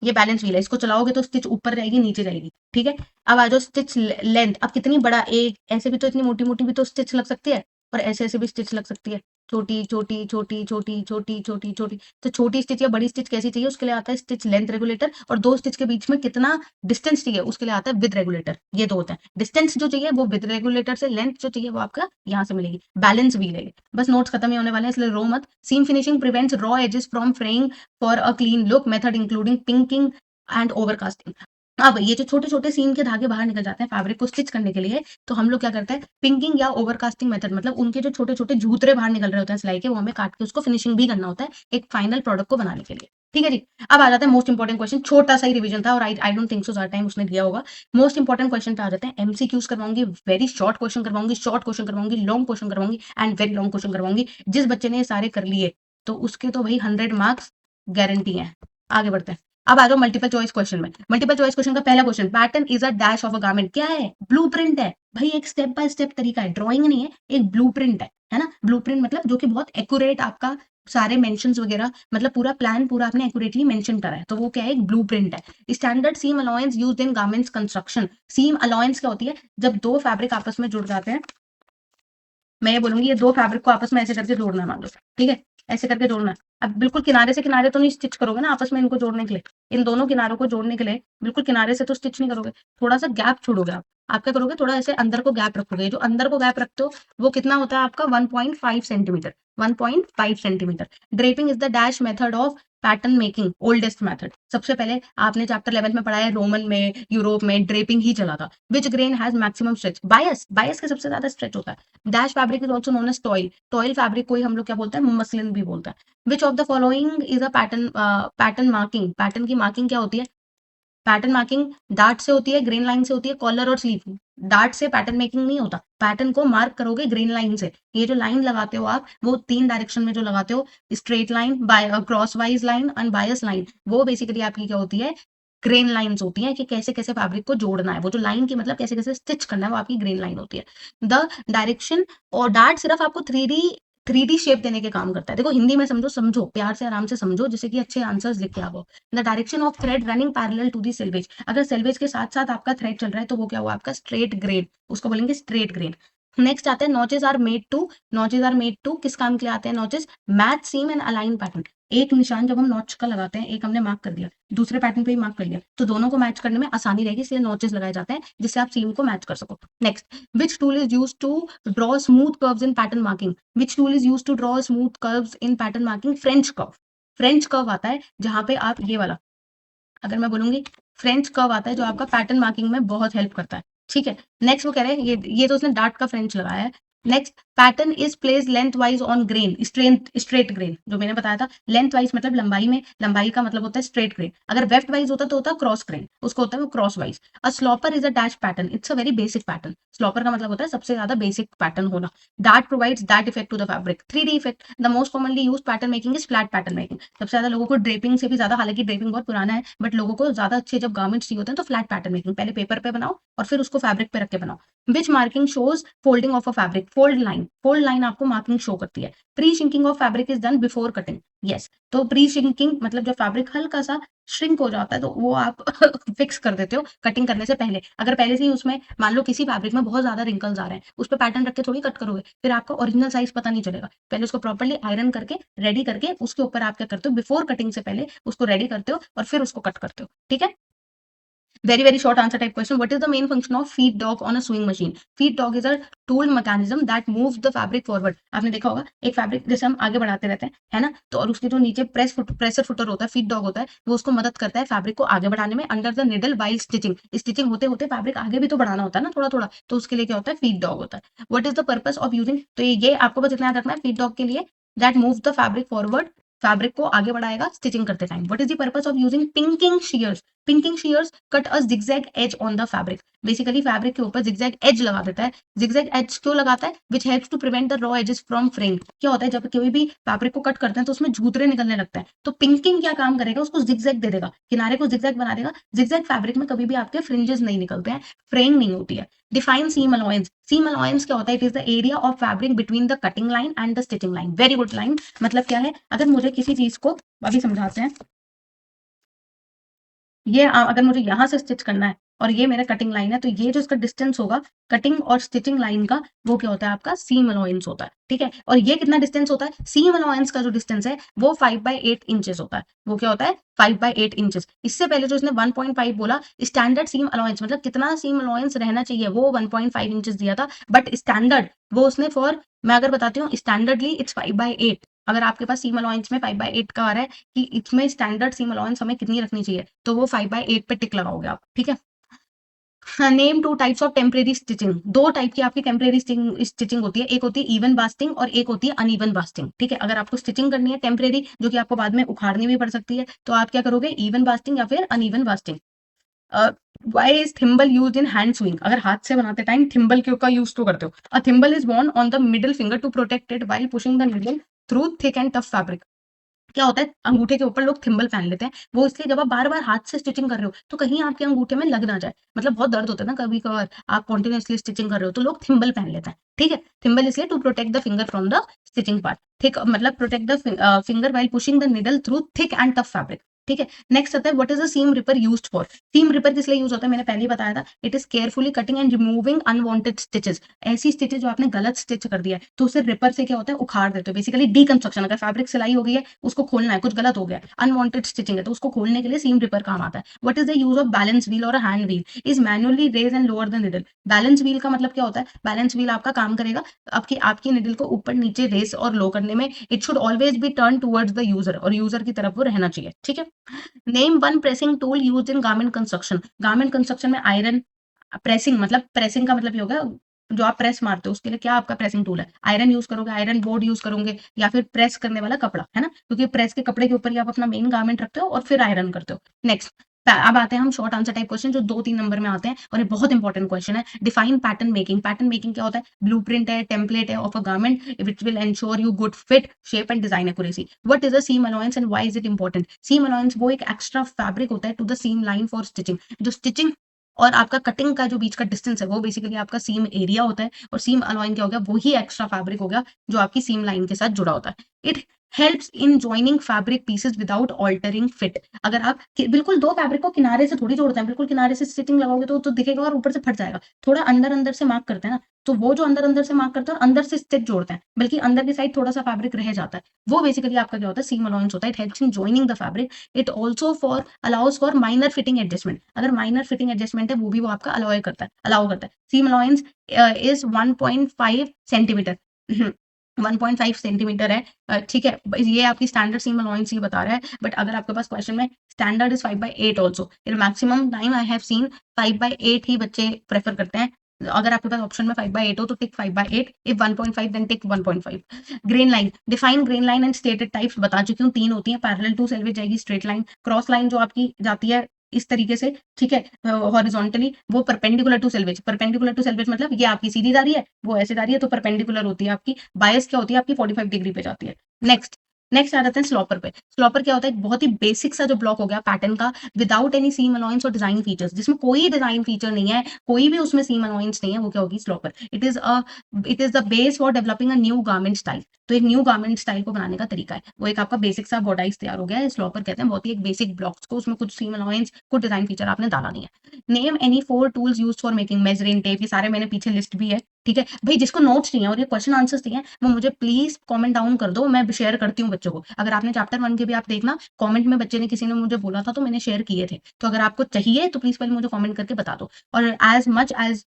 Speaker 1: ये बैलेंस व्हील है। इसको चलाओगे तो स्टिच ऊपर जाएगी नीचे जाएगी, ठीक है। अब आ जाओ स्टिच लेंथ। अब कितनी बड़ा, एक ऐसे भी तो इतनी मोटी मोटी भी तो स्टिच लग सकती है, और ऐसे ऐसे भी स्टिच लग सकती है, छोटी छोटी छोटी छोटी छोटी छोटी छोटी। तो छोटी स्टिच या बड़ी स्टिच कैसी चाहिए, उसके लिए आता है स्टिच लेंथ रेगुलेटर, और दो स्टिच के बीच में कितना डिस्टेंस चाहिए उसके लिए आता है विद रेगुलेटर। ये तो होता है, डिस्टेंस जो चाहिए वो विद रेगुलेटर से, लेंथ जो चाहिए वो आपका यहाँ से मिलेगी, बैलेंस भी लेगी। बस नोट्स खत्म ही होने वाले हैं, इसलिए रो मत। Seam finishing prevents raw edges from fraying for a clean look, method including pinking and overcasting. अब ये जो छोटे छोटे सीम के धागे बाहर निकल जाते हैं फैब्रिक को स्टिच करने के लिए, तो हम लोग क्या करते हैं, पिंकिंग या ओवरकास्टिंग मेथड, मतलब उनके जो छोटे छोटे झूतरे बाहर निकल रहे होते हैं सिलाई के, वो हमें काट के उसको फिनिशिंग भी करना होता है एक फाइनल प्रोडक्ट को बनाने के लिए। ठीक है जी। अब आ जाता है मोस्ट इंपॉर्टेंट क्वेश्चन, छोटा सा ही रिवीजन था और आई डोंट थिंक सो ज्यादा टाइम उसने दिया होगा। मोस्ट इंपॉर्टेंट क्वेश्चन पे आ जाते हैं, एमसीक्यूज करवाऊंगी, वेरी शॉर्ट क्वेश्चन करवाऊंगी, शॉर्ट क्वेश्चन करवाऊंगी, लॉन्ग क्वेश्चन करवाऊंगी एंड वेरी लॉन्ग क्वेश्चन करवाऊंगी। जिस बच्चे ने ये सारे कर लिए तो उसके तो भाई 100 मार्क्स गारंटी है। आगे बढ़ते हैं। अब आ जाओ मल्टीपल चॉइस क्वेश्चन में। मल्टीपल चॉइस क्वेश्चन का पहला question, pattern is a dash of a garment, क्या है, ब्लूप्रिंट है भाई, एक स्टेप बाय स्टेप तरीका है, ड्राइंग नहीं है, एक ब्लूप्रिंट है ना। ब्लूप्रिंट मतलब जो कि बहुत एक्यूरेट आपका सारे मेंशंस वगैरह, मतलब पूरा प्लान पूरा आपने एक्यूरेटली मेंशन करा है, तो वो क्या है, एक ब्लूप्रिंट है। Standard seam allowance used in garments construction, seam allowance क्या होती है, जब दो फैब्रिक आपस में जुड़ जाते हैं, मैं ये बोलूंगी ये दो फैब्रिक को आपस में ऐसे करके जोड़ना है, मान लो, ठीक है, ऐसे करके जोड़ना है। अब बिल्कुल किनारे से किनारे तो नहीं स्टिच करोगे ना आपस में इनको जोड़ने के लिए, इन दोनों किनारों को जोड़ने के लिए बिल्कुल किनारे से तो स्टिच नहीं करोगे, थोड़ा सा गैप छोड़ोगे आप क्या करोगे, थोड़ा ऐसे अंदर को गैप रखोगे। जो अंदर को गैप रखते हो वो कितना होता है आपका, 1.5 centimetre, 1.5 centimetre. Draping is the dash method of pattern making, oldest method. सबसे पहले आपने चैप्टर 11 में पढ़ा है, रोमन में यूरोप में ड्रेपिंग ही चला था। Which grain has maximum stretch, bias, bias के सबसे ज्यादा स्ट्रेच होता है। Dash fabric is also known as toile, toile fabric को ही हम लोग क्या बोलते हैं, मसलिन भी बोलते हैं। Which of the following is a pattern, pattern marking, pattern की मार्किंग क्या होती है, पैटर्न मार्किंग डार्ट से होती है, ग्रेन लाइन से होती है, कॉलर और स्लीव। डार्ट से पैटर्न मेकिंग नहीं होता, पैटर्न को मार्क करोगे ग्रेन लाइन से। ये जो लाइन लगाते हो आप, वो 3 डायरेक्शन में जो लगाते हो, straight line, by cross wise line and bias line, वो बेसिकली आपकी क्या होती है, ग्रेन लाइंस होती हैं, कि कैसे कैसे फैब्रिक को जोड़ना है। वो जो लाइन की मतलब कैसे कैसे स्टिच करना है, वो आपकी ग्रेन लाइन होती है। द डायरेक्शन, और डार्ट सिर्फ आपको 3D शेप देने के काम करता है। देखो हिंदी में समझो, समझो प्यार से आराम से समझो, जिससे कि अच्छे आंसर्स लिख के आओ। The direction of thread running parallel to the selvage, अगर सेल्वेज के साथ साथ आपका थ्रेड चल रहा है तो वो क्या हुआ आपका स्ट्रेट ग्रेन, उसको बोलेंगे स्ट्रेट ग्रेन। नेक्स्ट आते हैं notches are made to, notches are made to किस काम के लिए आते हैं notches, match seam and align pattern. एक निशान जब हम नॉच का लगाते हैं, एक हमने मार्क कर दिया, दूसरे पैटर्न पे ही मार्क कर लिया, तो दोनों को मैच करने में आसानी रहेगी, इसलिए नॉचेस लगाए जाते हैं जिससे आप सीम को मैच कर सको। Next, which tool is use to draw smooth curves in pattern marking, which tool is use to draw smooth curves in pattern marking, French curve. French curve आता है जहां पे आप ये वाला, अगर मैं बोलूंगी फ्रेंच कर्व आता है जो आपका पैटर्न मार्किंग में बहुत हेल्प करता है। ठीक है, नेक्स्ट वो कह रहे हैं ये तो उसने डार्ट का फ्रेंच लगाया है। Next, pattern is place length wise on grain, straight grain, जो मैंने बताया था, लेंथ वाइज मतलब लंबाई में, लंबाई का मतलब होता है स्ट्रेट ग्रेन। अगर वेफ्ट वाइज होता तो होता क्रॉस ग्रेन, उसको होता है वो cross wise. A sloper is a dash pattern, it's a very basic pattern. Sloper का मतलब होता है सबसे ज्यादा बेसिक पैटर्न होना। Dart provides that effect to the fabric, 3D इफेक्ट। The most commonly use pattern making is flat pattern making, सबसे ज्यादा लोगों को ड्रेपिंग से भी ज्यादा, हालांकि ड्रेपिंग बहुत पुराना है, बट लोगों को ज्यादा अच्छे जब गारमेंट्स चाहिए होते हैं तो फ्लैट पैटर्न मेकिंग, पहले पेपर पे बनाओ और फिर उसको फैब्रिक पे रख के बनाओ। Which marking shows folding of a fabric, fold line, fold line आपको मार्किंग शो करती है। Pre shrinking of fabric is done before cutting, yes. तो प्री शिंकिंग मतलब जब फैब्रिक हल्का सा श्रिंक हो जाता है तो वो आप फिक्स कर देते हो कटिंग करने से पहले। अगर पहले से ही उसमें मान लो किसी फैब्रिक में बहुत ज्यादा रिंकल्स आ रहे हैं, उस पर पैटर्न रख के थोड़ी कट करोगे, फिर आपका ओरिजिनल साइज पता नहीं चलेगा। पहले उसको प्रॉपर्ली आयरन करके रेडी करके उसके ऊपर आप क्या करते हो, बिफोर कटिंग से पहले उसको रेडी करते हो और फिर उसको कट करते हो। ठीक है, very very short answer type question, what is the main function of feed dog on a sewing machine? Feed dog is a tool mechanism that moves the fabric forward. आपने देखा होगा एक फैब्रिक जैसे हम आगे बढ़ाते रहते हैं, है ना, तो और उसके जो नीचे प्रेशर फुटर होता है, फीड डॉग होता है, वो उसको मदद करता है फैब्रिक को आगे बढ़ाने में under the needle while stitching. Stitching होते होते फैब्रिक आगे भी तो बढ़ाना होता है ना थोड़ा थोड़ा, तो उसके लिए क्या होता है, फीड डॉग होता है। What is the purpose of using, तो ये आपको बस इतना याद रखना है, फीड डॉग के लिए that move the fabric forward, fabric को आगे बढ़ाएगा स्टिचिंग करते time. What is the purpose of using pinking shears, pinking shears cut a zigzag edge on the fabric, basically fabric के ऊपर जिगजैग एज लगा देता है। जिगजैग एज क्यों लगाता है, which helps to prevent the raw edges from fraying. क्या होता है जब कोई भी फैब्रिक को कट करते हैं तो उसमें झूतरे निकलने लगते हैं, तो पिंकिंग क्या काम करेगा, उसको जिगजैग दे देगा, किनारे को जिगजैग बना देगा। जिगजैग फैब्रिक में कभी भी आपके फ्रिंजेस नहीं निकलते हैं, फ्रेइंग नहीं होती है। Define seam allowance, seam allowance क्या होता है, it is the area of fabric between the cutting line and the stitching line. Very good line, मतलब क्या है, अगर मुझे किसी चीज को अभी समझाते हैं, ये अगर मुझे यहाँ से स्टिच करना है और ये मेरा कटिंग लाइन है, तो ये जो इसका डिस्टेंस होगा कटिंग और स्टिचिंग लाइन का, वो क्या होता है आपका सीम अलाउंस होता है, ठीक है। और ये कितना डिस्टेंस होता है, सीम अलाउंस का जो डिस्टेंस है वो 5/8 इंचेस होता है। वो क्या होता है 5/8 इंचेस। इससे पहले जो इसने 1.5 बोला, स्टैंडर्ड सीम अलाउंस मतलब कितना सीम अलाउंस रहना चाहिए, वो 1.5 इंचेस दिया था, बट स्टैंडर्ड वो उसने फॉर, मैं अगर बताती हूँ स्टैंडर्डली इट्स 5/8। अगर आपके पास सीम अलाउंस में 5/8 का आ रहा है कि इसमें स्टैंडर्ड सीम अलाउंस हमें कितनी रखनी चाहिए, तो वो 5/8 पे टिक लगाओगे आप, ठीक है। Name two types of temporary stitching. दो टाइप की आपकी टेम्परेरी स्टिचिंग होती है, एक होती है इवन बास्टिंग और एक होती है अनइवन बास्टिंग, ठीक है। अगर आपको स्टिचिंग करनी है टेम्परेरी, जो कि आपको बाद में उखाड़नी भी पड़ सकती है, तो आप क्या करोगे, इवन बास्टिंग या फिर uneven basting. Why is thimble use in hand sewing. अगर हाथ से बनाते टाइम थिम्बल का यूज तो करते हो। A thimble is worn on the middle finger to protect it while pushing the needle through thick and tough fabric. क्या होता है, अंगूठे के ऊपर लोग थिम्बल पहन लेते हैं, वो इसलिए जब आप बार बार हाथ से स्टिचिंग कर रहे हो तो कहीं आपके अंगूठे में लग ना जाए, मतलब बहुत दर्द होता है ना कभी कभार, आप कॉन्टिन्यूसली स्टिचिंग कर रहे हो, तो लोग थिम्बल पहन लेते हैं, ठीक है। थिम्बल इसलिए to protect the finger from the stitching part, thick मतलब protect the finger while pushing the needle through thick and tough fabric, ठीक है। नेक्स्ट आता है what is the seam ripper used for. Seam ripper किस लिए use होता है, मैंने पहले ही बताया था, it is carefully cutting and removing unwanted stitches. ऐसी स्टिचेस जो आपने गलत स्टिच कर दिया है, तो उसे रिपर से क्या होता है, उखाड़ देते हो, बेसिकली डीकंस्ट्रक्शन। अगर फैब्रिक सिलाई हो गई है, उसको खोलना है, कुछ गलत हो गया है, अनवांटेड स्टिचिंग है, तो उसको खोलने के लिए सीम रिपर काम आता है। What is the use of balance wheel और hand wheel, is manually raise and lower the needle. Balance wheel का मतलब क्या होता है, बैलेंस व्हील आपका काम करेगा आपकी आपकी निडल को ऊपर नीचे रेस और लो करने में। It should always be turn towards the user, और यूजर की तरफ वो रहना चाहिए, ठीक है। Name one pressing tool used in garment construction. Garment construction में आयरन प्रेसिंग, मतलब प्रेसिंग का मतलब ये होगा जो आप प्रेस मारते हो, उसके लिए क्या आपका प्रेसिंग टूल है, आयरन यूज करोगे, आयरन बोर्ड यूज करोगे, या फिर प्रेस करने वाला कपड़ा, है ना, क्योंकि प्रेस के कपड़े के ऊपर ही आप अपना मेन गारमेंट रखते हो और फिर आयरन करते हो। नेक्स्ट, अब आते हैं हम शॉर्ट आंसर टाइप क्वेश्चन जो 2-3 नंबर में आते हैं, और ये बहुत इंपॉर्टेंट क्वेश्चन है। Define pattern making. Pattern making क्या होता है, ब्लूप्रिंट है, टेम्पलेट है of a garment which will ensure you good fit, shape and design accuracy. What is the seam allowance and why is it important. Seam allowance वो एक extra fabric होता है to the seam line for stitching. जो stitching और आपका cutting का जो बीच का डिस्टेंस है, वो बेसिकली आपका सीम एरिया होता है, और सीम अलाइन क्या हो गया, वो ही एक्स्ट्रा फैब्रिक हो गया जो आपकी सीम लाइन के साथ जुड़ा होता है। It helps in joining fabric pieces without altering fit. अगर आप बिल्कुल दो फैब्रिक को किनारे से थोड़ी जोड़ते हैं, बिल्कुल किनारे से स्टिचिंग लगाओगे तो दिखेगा और ऊपर से फट जाएगा। थोड़ा अंदर अंदर से मार्क करते हैं ना, तो वो जो अंदर अंदर से मार्क करते हैं और अंदर से स्टिच जोड़ते हैं, बल्कि अंदर की साइड थोड़ा सा फैब्रिक रह जाता है, वो बेसिकली आपका क्या होता है, सीम अलाउंस होता है। It helps in joining the fabric. It also for allows for minor fitting adjustment. अगर माइनर फिटिंग एडजस्टमेंट है, वो भी वो आपका अलाउ करता है। Seam allowance is 1.5 centimetre. 1.5 centimetre है, ठीक है। ये आपकी स्टैंडर्ड सीम अलाउंस ये बता रहा है, बट अगर आपके पास क्वेश्चन में standard is 5/8 also, maximum time I have seen 5/8 ही बच्चे प्रेफर करते हैं। अगर आपके पास ऑप्शन में 5/8 हो तो tick 5/8, if 1.5 then tick 1.5। Grain line. Define grain line and stated types बता चुकी हूँ, 3 होती है, पैरेलल टू सेल्वेज जाएगी, स्ट्रेट लाइन, क्रॉस लाइन जो आपकी जाती है इस तरीके से, ठीक है, हॉरिजॉन्टली, वो perpendicular to selvage. Perpendicular to selvage मतलब ये आपकी सीधी जा रही है, वो ऐसे जा रही है, तो परपेंडिकुलर होती है आपकी। बायस क्या होती है आपकी, 45 डिग्री पे जाती है। नेक्स्ट नेक्स्ट आ जाते हैं स्लॉपर पे। स्लॉपर क्या होता है, एक बहुत ही बेसिक सा जो ब्लॉक हो गया पैटर्न का, विदाउट एनी सीम अलाउंस और डिजाइन फीचर्स, जिसमें कोई डिजाइन फीचर नहीं है, कोई भी उसमें सीम अलाउंस नहीं है, वो क्या होगी, sloper. It is the base for developing a new garment style. तो एक न्यू गारमेंट स्टाइल को बनाने का तरीका है, वो एक आपका बेसिक सा बॉडाइज तैयार हो गया है, स्लॉपर कहते हैं। बहुत ही एक बेसिक ब्लॉक्स को, उसमें कुछ सीम अलाउंस कुछ डिजाइन फीचर आपने डाला नहीं है। Name any 4 tools used for making measuring tape. ये सारे मैंने पीछे लिस्ट भी है, ठीक है भाई। जिसको नोट्स चाहिए और ये क्वेश्चन आंसर्स चाहिए, वो मुझे प्लीज कमेंट डाउन कर दो, मैं शेयर करती हूँ बच्चों को। अगर आपने चैप्टर 1 के भी आप देखना, कमेंट में बच्चे ने किसी ने मुझे बोला था तो मैंने शेयर किए थे, तो अगर आपको चाहिए तो प्लीज पहले मुझे कमेंट करके बता दो। और as much as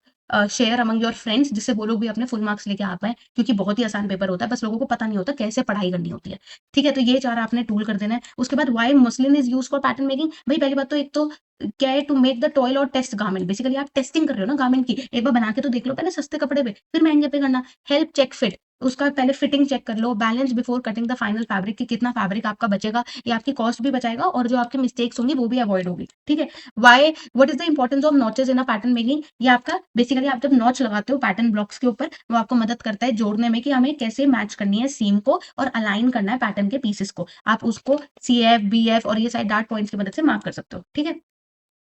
Speaker 1: share among your friends, जिससे वो लोग भी अपने फुल मार्क्स लेके आ पाए, क्योंकि बहुत ही आसान पेपर होता है, बस लोगों को पता नहीं होता कैसे पढ़ाई करनी होती है, ठीक है। तो ये 4 आपने टूल कर देना है। उसके बाद why muslin is use for pattern making. भाई पहली बात तो एक तो क्या है, टू मेक द टॉयल और टेस्ट गारमेंट। बेसिकली आप टेस्टिंग कर रहे हो ना गारमेंट की, एक बार बना के तो देख लो पहले सस्ते कपड़े पे, फिर महंगे पे करना। हेल्प चेक फिट, उसका पहले फिटिंग चेक कर लो। Balance before cutting the final fabric, कि कितना फैब्रिक आपका बचेगा, ये आपकी कॉस्ट भी बचाएगा और जो आपकी मिस्टेक्स होंगी वो भी अवॉइड होगी, ठीक है। Why what is the importance of notches in a pattern making. ये आपका बेसिकली आप जब नॉच लगाते हो पैटर्न ब्लॉक्स के ऊपर, वो आपको मदद करता है जोड़ने में कि हमें कैसे मैच करनी है सीम को और अलाइन करना है पैटर्न के पीसेस को। आप उसको CF BF और ये सारे डार्ट पॉइंट्स की मदद से मार्क कर सकते हो, ठीक है,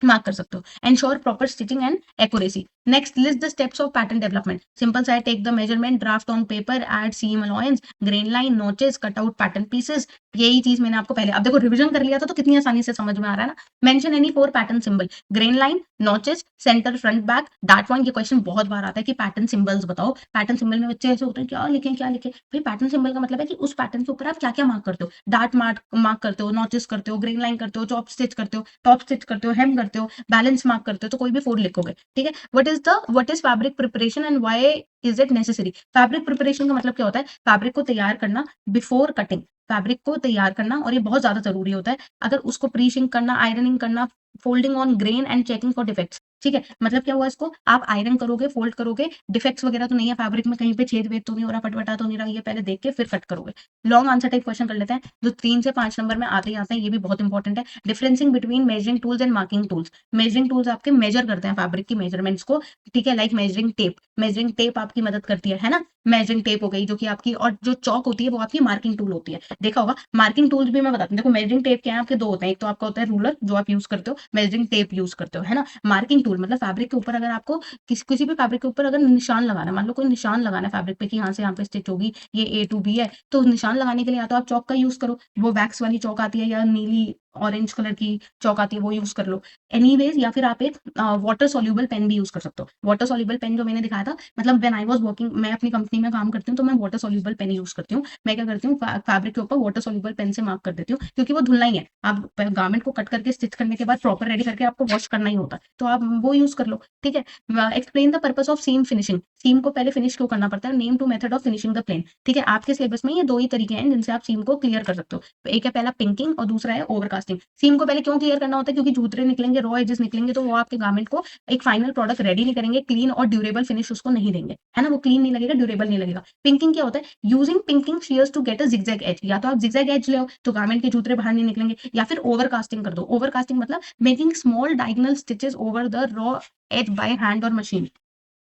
Speaker 1: मार्क कर सकते हो। Ensure proper stitching and accuracy. Next, list the steps of pattern development. Simple सा है, take the measurement, draft on paper, add seam allowance, grain line, notches, cut out pattern pieces, यही चीज मैंने आपको पहले, अब देखो रिवीजन कर लिया था तो कितनी आसानी से समझ में आ रहा है ना। Mention any 4 pattern symbol, grain line, notches, centre, front, back, dart point. ये क्वेश्चन बहुत बार आता है कि पैटर्न सिंबल्स बताओ। पैटर्न सिंबल में बच्चे ऐसे होते हैं क्या लिखें क्या लिखें। भाई पैटर्न सिंबल का मतलब है कि उस पैटर्न के ऊपर आप क्या क्या मार्क करते हो। डार्ट मार्क मार्क करते हो, नॉचेस करते हो, ग्रेन लाइन करते हो, चॉप स्टिच करते हो, टॉप स्टिच करते हो, हेम करते हो, बैलेंस मार्क करते हो, तो कोई भी 4 लिखोगे। ठीक है। What is fabric preparation and why is it necessary. Fabric preparation का मतलब क्या होता है, फैब्रिक को तैयार करना बिफोर कटिंग। फैब्रिक को तैयार करना, और ये बहुत ज्यादा जरूरी होता है। अगर उसको प्री शिंक करना, आयरनिंग करना, folding on grain and checking for defects. ठीक है। मतलब क्या हुआ, इसको आप आयरन करोगे, फोल्ड करोगे, डिफेक्ट्स वगैरह तो नहीं है फैब्रिक में, कहीं पे छेद वेद तो नहीं हो रहा, फटफटा तो नहीं रहा, ये पहले देख के फिर कट करोगे। लॉन्ग आंसर टाइप क्वेश्चन कर लेते हैं जो 3 से 5 नंबर में आते ही आते हैं, ये भी बहुत इंपॉर्टेंट है। Differencing between measuring tools and marking tools. Measuring tools आपके मेजर करते हैं फैब्रिक की मेजरमेंट्स को। ठीक है। Like measuring tape, measuring tape आपकी मदद करती है ना। मेजरिंग टेप हो गई जो कि आपकी, और जो चौक होती है वो आपकी मार्किंग टूल होती है। देखा होगा मार्किंग टूल्स भी मैं बताती हूँ। देखो मेजरिंग टेप क्या है, आपके 2 होते हैं। एक तो आपका होता है रूलर जो आप यूज करते हो, मेजरिंग टेप यूज करते हो, है ना। मार्किंग टूल मतलब फैब्रिक के ऊपर अगर आपको किसी भी फैब्रिक के ऊपर अगर निशान लगाना है, मान लो कोई निशान लगाना है फैब्रिक पे कि यहाँ से यहाँ पे स्टिच होगी, ये ए टू बी है, तो निशान लगाने के लिए या तो आप चौक का यूज करो, वो वैक्स वाली चौक आती है, या नीली ऑरेंज कलर की चौक आती है, वो यूज कर लो। एनीवेज, या फिर आप एक वाटर सोल्यूबल पेन भी यूज कर सकते हो। वाटर सोल्यूबल पेन जो मैंने दिखाया था, मतलब व्हेन आई वाज वर्किंग, मैं अपनी कंपनी में काम करती हूँ तो मैं वाटर सोल्यूबल पेन यूज करती हूँ। मैं क्या करती हूँ, फैब्रिक के ऊपर वाटर सोल्यूबल पेन से मार्क कर देती हूँ, क्योंकि वो धुलना ही है। आप गारमेंट को कट करके स्टिच करने के बाद प्रॉपर रेडी करके आपको वॉश करना ही होता है, तो आप वो यूज कर लो। ठीक है। Explain the purpose of seam finishing. Seam को पहले फिनिश क्यों करना पड़ता है। Name two method of finishing the plain. ठीक है। आपके सिलेबस में ये 2 ही तरीके हैं जिनसे आप सीम को क्लियर कर सकते हो। तो एक है पहला पिंकिंग और दूसरा है ओवरकास्टिंग। सीम को पहले क्यों क्लियर करना होता है, क्योंकि जूतरे निकलेंगे, रॉ एजेस निकलेंगे, तो वो आपके गारमेंट को एक फाइनल प्रोडक्ट रेडी नहीं करेंगे, क्लीन और ड्यूरेबल फिनिश उसको नहीं देंगे, है ना। वो क्लीन नहीं लगेगा, ड्यूरेबल नहीं लगेगा। पिंकिंग क्या होता है, using pinking shears to get a zigzag edge। या तो आप zigzag edge ले आओ तो गारमेंट के जूतरे बाहर नहीं निकलेंगे, या फिर ओवरकास्टिंग कर दो। ओवरकास्टिंग मतलब making small diagonal stitches over the raw edge by hand और मशीन।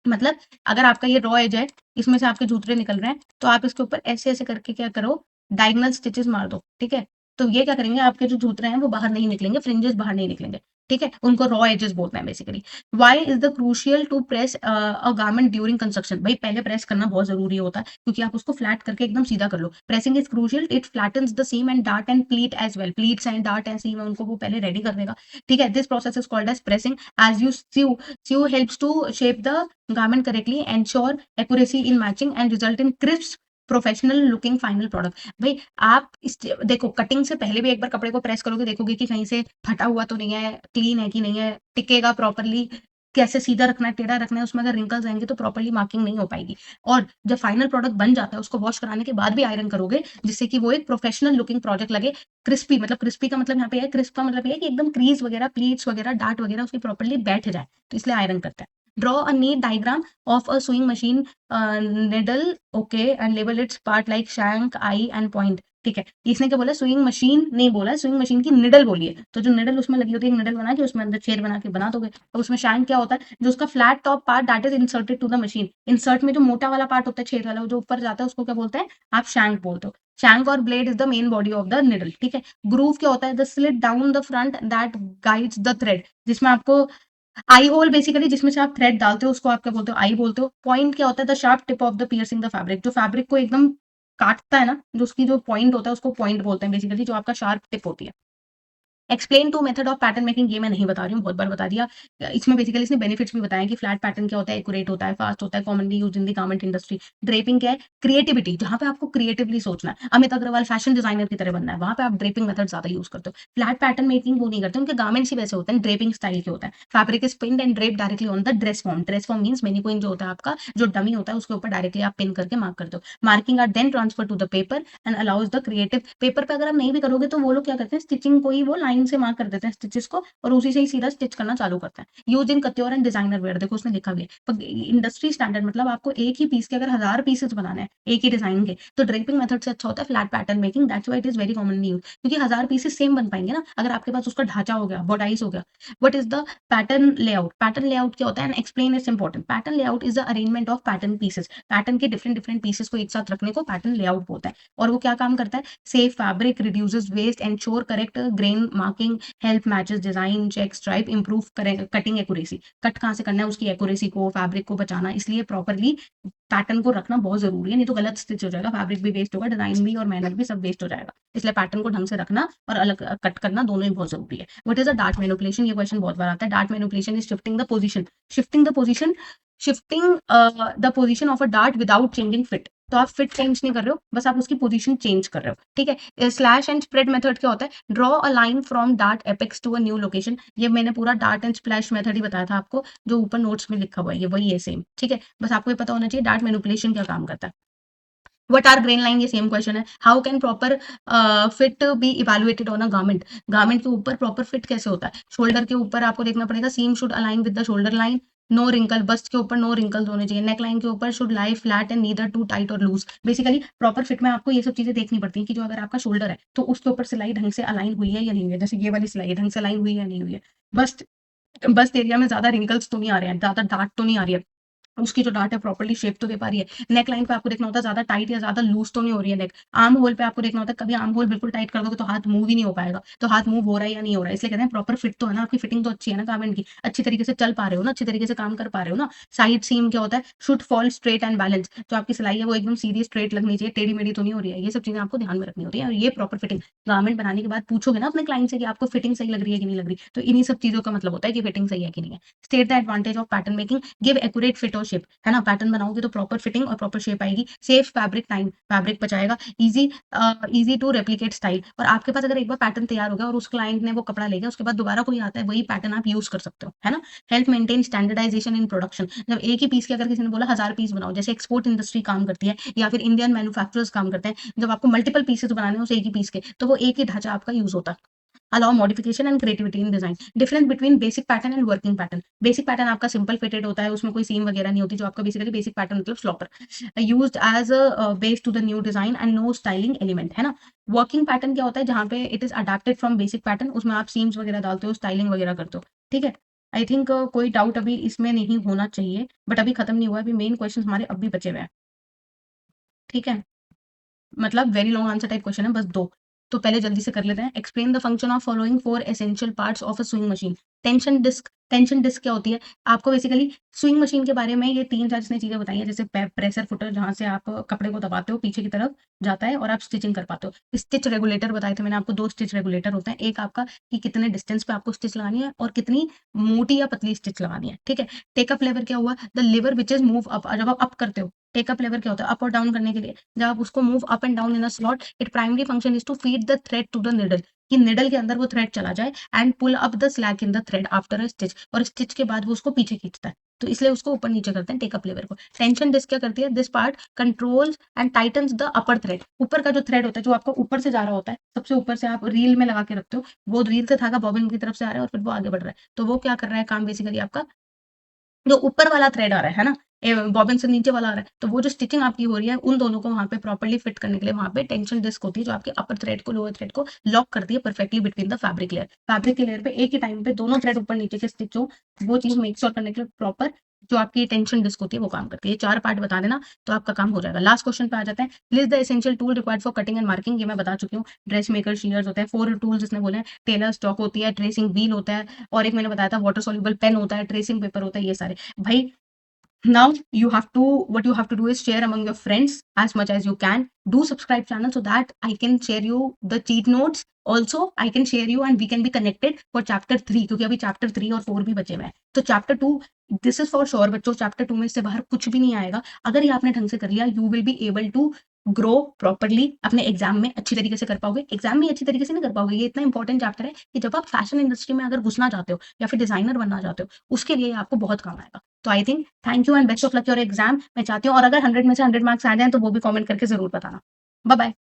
Speaker 1: मतलब अगर आपका ये रॉ एज है, इसमें से आपके जूतरे निकल रहे हैं, तो आप इसके ऊपर ऐसे ऐसे करके क्या करो, डायगोनल स्टिचेस मार दो। ठीक है। तो ये क्या करेंगे, आपके जो जूतरे हैं वो बाहर नहीं निकलेंगे, फ्रिंजेस बाहर नहीं निकलेंगे। ठीक है। उनको रॉ एजेस बोलते हैं basically. Why is the crucial to press a garment during construction. भाई पहले प्रेस करना बहुत जरूरी होता है, क्योंकि आप उसको फ्लैट करके एकदम सीधा कर लो। Pressing is crucial, it flattens the seam and dart and pleat as well. Pleats and dart and seam उनको वो पहले रेडी कर देगा। ठीक है। This process is called as pressing. As you sew helps to shape the garment correctly, ensure accuracy in matching and result in crisp professional looking final product. भाई आप इस, देखो कटिंग से पहले भी एक बार कपड़े को प्रेस करोगे, देखोगे कि कहीं से फटा हुआ तो नहीं है, क्लीन है कि नहीं है, टिकेगा प्रॉपरली, कैसे सीधा रखना है, टेढ़ा रखना है, उसमें अगर रिंकल्स आएंगे तो प्रॉपरली मार्किंग नहीं हो पाएगी। और जब फाइनल प्रोडक्ट बन जाता है, उसको वॉश कराने के बाद भी आयरन करोगे, जिससे कि वो एक प्रोफेशनल लुकिंग प्रोडक्ट लगे। क्रिस्पी, मतलब क्रिस्पी का मतलब यहाँ पे है, क्रिस्प का मतलब ये है कि एकदम क्रीज वगैरह, प्लीट्स वगैरह, डार्ट वगैरह उसकी प्रॉपरली बैठ जाए, तो इसलिए आयरन करते हैं। Draw a neat diagram of a sewing machine needle, okay, and label it's part like shank, I and point. ठीक है। इसने क्या बोला, स्विंग मशीन नहीं बोला, स्विंग मशीन की निडल बोली है। तो जो निडल उसमें लगी होती है, एक निडल बना के उसमें अंदर छेद बना के बना दोगे। और उसमें शैंक क्या होता है, जो उसका flat top part that is inserted to the machine. Insert में जो मोटा वाला पार्ट होता है, छेद वाला, वो जो ऊपर जाता है, उसको क्या बोलते हैं, आप शैंक बोलते हो। शैंक और blade is the main body of the needle. ठीक है। ग्रूव क्या होता है, the slit down the front that guides the thread, जिसमें आपको आई होल बेसिकली, जिसमें से आप थ्रेड डालते हो, उसको आप क्या बोलते हो, आई बोलते हो। पॉइंट क्या होता है, the sharp tip of the piercing the fabric, जो फैब्रिक को एकदम काटता है ना, जो उसकी जो पॉइंट होता है उसको पॉइंट बोलते हैं बेसिकली, जो आपका शार्प टिप होती है। Explain two method of pattern making, ये मैं नहीं बता रही हूँ, बहुत बार बता दिया। इसमें बेसिकली इसने बेनिफिट्स भी बताया कि फ्लैट पैटर्न क्या होता है, एक्यूरेट होता है, फास्ट होता है, commonly use in the garment industry. Draping क्या है, क्रिएटिविटी, जहां पे आपको क्रिएटिवली सोचना है, अमित अग्रवाल फैशन डिजाइनर की तरह बनना है, वहां पे आप ड्रेपिंग मेथड ज्यादा यूज करते हो। फ्लैट पैटर्न मेकिंग वो नहीं करते, उनके गारमेंट्स ही वैसे होते हैं, ड्रेपिंग स्टाइल के होता है। Fabric is pinned and drape directly on the dress form. Dress form means mannequin जो होता है आपका, जो डमी होता है, उसके ऊपर डायरेक्टली आप पिन करके मार्क करते हो। Marking are then transfer to the paper and allows the creative. Paper पे अगर आप नहीं भी करोगे तो वो लोग क्या करते हैं, स्टिचिंग को ही वो लाइन से मार्क कर देते हैं स्टिचेस को, और उसी से ही सीधा स्टिच करना चालू करते हैं। Use in couture and designer wear, देखो उसने लिखा भी है। पर इंडस्ट्री स्टैंडर्ड मतलब आपको एक ही पीस के अगर 1000 पीसेस बनाने हैं एक ही डिजाइन के, तो ड्रेपिंग मेथड से अच्छा होता है flat pattern making. That's why it is very commonly use, क्योंकि 1000 पीसेस सेम बन पाएंगे ना, अगर आपके पास उसका ढांचा हो गया, बॉडाइज हो गया। What is the pattern layout. Pattern layout क्या होता है, and explain it's important. Pattern layout is the arrangement of pattern pieces. Pattern के डिफरेंट डिफरेंट पीसेस को एक साथ रखने को पैटर्न लेआउट बोलता है। और वो क्या काम करता है, save fabric, reduces waste, ensure correct grain marking, help matches, design, check, stripe, improve करें कटिंग एक्यूरेसी, कट कहाँ से करना है उसकी एक्यूरेसी को, फैब्रिक को बचाना, इसलिए प्रॉपरली पैटर्न को रखना बहुत जरूरी है, नहीं तो गलत स्टिच हो जाएगा, फैब्रिक भी वेस्ट होगा, डिजाइन भी और मेहनत भी सब वेस्ट हो जाएगा। इसलिए पैटर्न को ढंग से रखना और अलग कट करना दोनों ही बहुत जरूरी है। What is a dart manipulation, ये क्वेश्चन बहुत बार आता है। Dart manipulation is shifting the position, shifting the position, shifting the position of a dart without changing fit. तो आप फिट चेंज नहीं कर रहे हो, बस आप उसकी पोजीशन चेंज कर रहे हो, ठीक है। स्लैश एंड स्प्रेड मेथड क्या होता है, draw a line from dart apex to a new location. ये मैंने पूरा डार्ट एंड स्प्लैश मेथड ही बताया था आपको, जो ऊपर नोट्स में लिखा हुआ है, ये वही है सेम, ठीक है। बस आपको ये पता होना चाहिए डार्ट मैनिपुलेशन क्या काम करता है। वट आर ग्रेन लाइन, ये सेम क्वेश्चन है। How can proper fit be evaluated on a garment, garment के ऊपर प्रॉपर फिट कैसे होता है। शोल्डर के ऊपर आपको देखना पड़ेगा, seam should align with the shoulder line, no wrinkle, bust के ऊपर नो रिंकल्स होने चाहिए, नेक लाइन के ऊपर should lie flat and neither too tight और लूज। बेसिकली प्रॉपर फिट में आपको ये सब चीजें देखनी पड़ती है कि जो अगर आपका शोल्डर है तो उसके ऊपर सिलाई ढंग से अलाइन हुई है या नहीं हुई है, जैसे ये वाली सिलाई ढंग से अलाइन हुई है या नहीं हुई है। बस्ट बस्ट एरिया में ज्यादा रिंकल्स तो नहीं आ रहे हैं, ज्यादा डार्ट तो नहीं आ रही है, उसकी जो डार्ट है प्रॉपर्ली शेप तो दे पा रही है। नेक लाइन पे आपको देखना होता है ज्यादा टाइट या ज्यादा लूज तो नहीं हो रही है नेक। आर्म होल पे आपको देखना होता है, कभी आर्म होल बिल्कुल टाइट कर दोगे तो हाथ मूव ही नहीं हो पाएगा, तो हाथ मूव हो रहा है या नहीं हो रहा है। इसलिए कहते हैं प्रॉपर फिट तो है ना, आपकी फिटिंग तो अच्छी है ना गारमेंट की, अच्छी तरीके से चल पा रहे हो ना, अच्छी तरीके से काम कर पा रहे हो ना। साइड सीम क्या होता है, should fall straight and balance, जो आपकी सिलाई है वो एकदम सीधी स्ट्रेट लगनी चाहिए, टेढ़ी मेढ़ी तो नहीं हो रही है। ये सब चीजें आपको ध्यान में रखनी होती है। और ये प्रॉपर फिटिंग गारमेंट बनाने के बाद पूछोगे ना अपने क्लाइंट से कि आपको फिटिंग सही लग रही है कि नहीं लग रही, तो इन्हीं सब चीजों का मतलब होता है कि फिटिंग सही है कि नहीं है। State the advantage of pattern making, give accurate fit और शेप, है ना। पैटर्न बनाओगे तो प्रॉपर फिटिंग और प्रॉपर शेप आएगी। सेव फैब्रिक टाइम, फैब्रिक बचाएगा। Easy easy to replicate style, और आपके पास अगर एक बार पैटर्न तैयार हो गया और उस क्लाइंट ने वो कपड़ा ले गया, उसके बाद दोबारा कोई आता है वही पैटर्न आप यूज कर सकते हो, है ना। Help maintain standardization in production, जब एक ही पीस के अगर किसी ने बोला 1000 पीस बनाओ, जैसे एक्सपोर्ट इंडस्ट्री काम करती है या फिर इंडियन मैन्युफैक्चरर्स काम करते हैं, जब आपको मल्टीपल पीसेस बनाने हैं उस एक ही पीस के, तो वो एक ही ढांचा आपका यूज होता है। Allow modification and creativity in design, difference between basic pattern and working pattern. Basic pattern आपका सिंपल फिटेड होता है, उसमें कोई सीम वगैरह नहीं होती, जो आपका बेसिकली बेसिक पैटर्न मतलब sloper, used as a base to the new design and no styling element, है ना। वर्किंग पैटर्न क्या होता है, जहाँ पे it is adapted from basic pattern, उसमें आप सीम्स वगैरह डालते हो, स्टाइलिंग वगैरह करते हो, ठीक है। आई थिंक कोई डाउट अभी इसमें नहीं होना चाहिए, बट अभी खत्म नहीं हुआ, अभी मेन क्वेश्चन हमारे अभी बचे हुए हैं, ठीक है। मतलब very long answer type question है, बस दो। तो पहले जल्दी से कर लेते हैं। Explain the function of following 4 essential parts of a sewing machine. Tension disc, tension disc क्या होती है, आपको बेसिकली स्विंग मशीन के बारे में ये 3-4 इसने चीजें बताई हैं, जैसे प्रेशर फुटर, जहां से आप कपड़े को दबाते हो पीछे की तरफ जाता है और आप स्टिचिंग कर पाते हो। स्टिच रेगुलेटर बताए थे मैंने आपको, 2 स्टिच रेगुलेटर होते हैं, एक आपका कि कितने डिस्टेंस पे आपको स्टिच लगानी है और कितनी मोटी या पतली स्टिच लगानी है, ठीक है। टेकअप लेवर क्या हुआ, the lever which is move up, जब आप अप करते हो, टेकअप लेवर क्या होता है, अप और डाउन करने के लिए, जब आप उसको move up and down in a slot, it primary function is to feed the thread to the needle, कि निडल के अंदर वो थ्रेड चला जाए, and pull up the slack in the thread after a stitch, और stitch के बाद वो उसको पीछे खींचता है, तो इसलिए उसको ऊपर नीचे करते हैं टेकअप लेवर को। टेंशन डिस्क क्या करती है, this part controls and titans the upper thread, ऊपर का जो थ्रेड होता है, जो आपका ऊपर से जा रहा होता है, सबसे ऊपर से आप रील में लगा के रखते हो, वो रील से धागा बॉबिन की तरफ से आ रहा है और फिर वो आगे बढ़ रहा है, तो वो क्या कर रहा है काम, बेसिकली आपका जो ऊपर वाला थ्रेड आ रहा है ना, बॉबिन से नीचे वाला आ रहा है, तो वो जो स्टिचिंग आपकी हो रही है उन दोनों को वहां पे प्रॉपर्ली फिट करने के लिए वहां पे टेंशन डिस्क होती है, जो आपके अपर थ्रेड को लोअर थ्रेड को लॉक करती है perfectly between the fabric layer. Fabric की लेयर पे एक ही टाइम पे दोनों थ्रेड ऊपर नीचे के स्टिच हो, वो चीज मेक श्योर करने के लिए प्रॉपर जो आपकी टेंशन डिस्क होती है वो काम करती है। 4 पार्ट बता देना तो आपका काम हो जाएगा। लास्ट क्वेश्चन पे आ जाते हैं। List the essential tool required for cutting and marking, ये मैं बता चुकी हूँ। ड्रेस मेकर, शीयर्स होते हैं, 4 टूल्स इसने बोले हैं, टेलर स्टॉक होती है, ट्रेसिंग व्हील होता है, और एक मैंने बताया था वाटर सोल्यूबल पेन होता है, ट्रेसिंग पेपर होता है, ये सारे भाई। Now you have to, what you have to do is share among your friends as much as you can. Do subscribe channel so that I can share you the cheat notes. Also I can share you and we can be connected for chapter 3, क्योंकि अभी chapter 3 और 4 भी बचे हुए हैं। तो chapter 2 this is for sure बच्चों, chapter 2 में इससे बाहर कुछ भी नहीं आएगा। अगर ये आपने ढंग से कर लिया, you will be able to grow properly, अपने एग्जाम में अच्छी तरीके से कर पाओगे। एग्जाम में अच्छी तरीके से नहीं कर पाओगे, ये इतना इंपॉर्टेंट चैप्टर है कि जब आप फैशन इंडस्ट्री में अगर घुसना चाहते हो या फिर डिजाइनर बनना चाहते हो, उसके लिए आपको बहुत काम आएगा। तो I think thank you and best of luck your exam. मैं चाहती हूँ और अगर 100 में से 100 मार्क्स आ जाए तो वो भी कमेंट करके जरूर बताना। Bye bye.